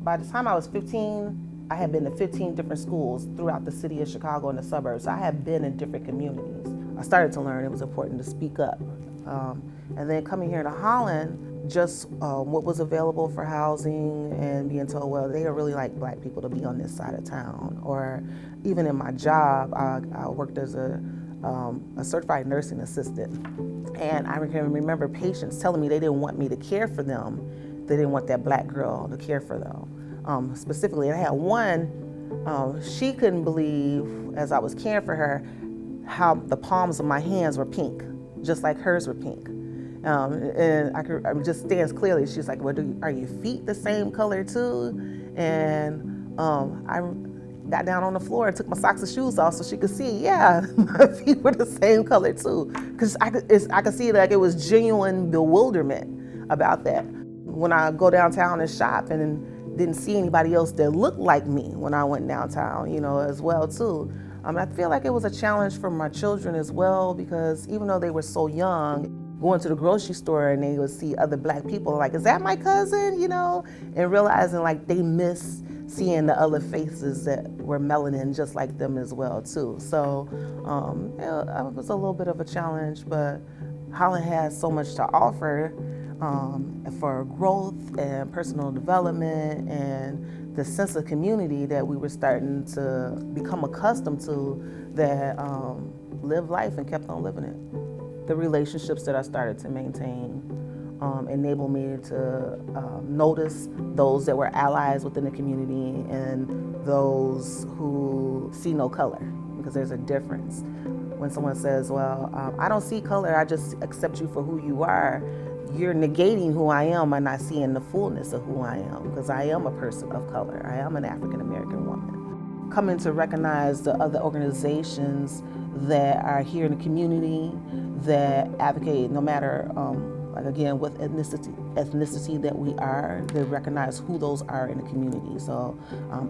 By the time I was 15, I had been to 15 different schools throughout the city of Chicago and the suburbs. So I had been in different communities. I started to learn it was important to speak up. And then coming here to Holland, just what was available for housing and being told, well, they really like black people to be on this side of town. Or even in my job, I worked as a certified nursing assistant. And I can remember patients telling me they didn't want me to care for them. They didn't want that black girl to care for them. Specifically, I had one, she couldn't believe, as I was caring for her, how the palms of my hands were pink, just like hers were pink. And I just stands clearly. She's like, well, are your feet the same color too? And I got down on the floor and took my socks and shoes off so she could see, yeah, my feet were the same color too. Because I could see like it was genuine bewilderment about that. When I go downtown and shop and didn't see anybody else that looked like me when I went downtown, as well too. I feel like it was a challenge for my children as well, because even though they were so young, going to the grocery store and they would see other black people like, is that my cousin, and realizing like they miss seeing the other faces that were melanin just like them as well too. So it was a little bit of a challenge, but Holland has so much to offer for growth and personal development and the sense of community that we were starting to become accustomed to, that lived life and kept on living it. The relationships that I started to maintain enabled me to notice those that were allies within the community and those who see no color, because there's a difference. When someone says, well, I don't see color, I just accept you for who you are, you're negating who I am and not seeing the fullness of who I am, because I am a person of color. I am an African American woman. Coming to recognize the other organizations that are here in the community that advocate, no matter, like again, what ethnicity that we are, they recognize who those are in the community. So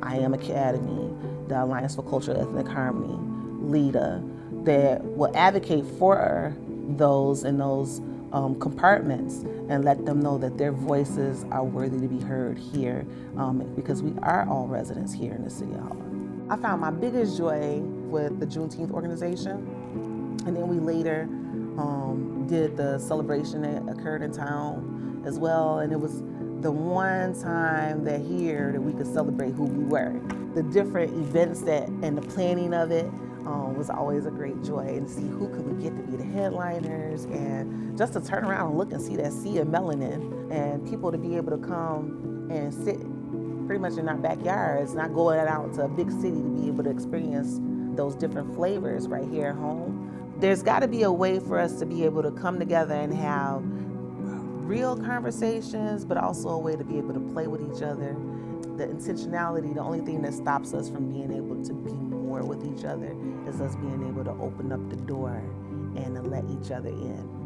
I Am Academy, the Alliance for Cultural Ethnic Harmony, LEADA, that will advocate for those in those compartments and let them know that their voices are worthy to be heard here, because we are all residents here in the city of Holland. I found my biggest joy with the Juneteenth organization, and then we later did the celebration that occurred in town as well, and it was the one time that here that we could celebrate who we were. The different events and the planning of it was always a great joy, and see who could we get to be the headliners, and just to turn around and look and see that sea of melanin, and people to be able to come and sit pretty much in our backyards, not going out to a big city to be able to experience those different flavors right here at home. There's got to be a way for us to be able to come together and have real conversations, but also a way to be able to play with each other. The intentionality, the only thing that stops us from being able to be more with each other is us being able to open up the door and to let each other in.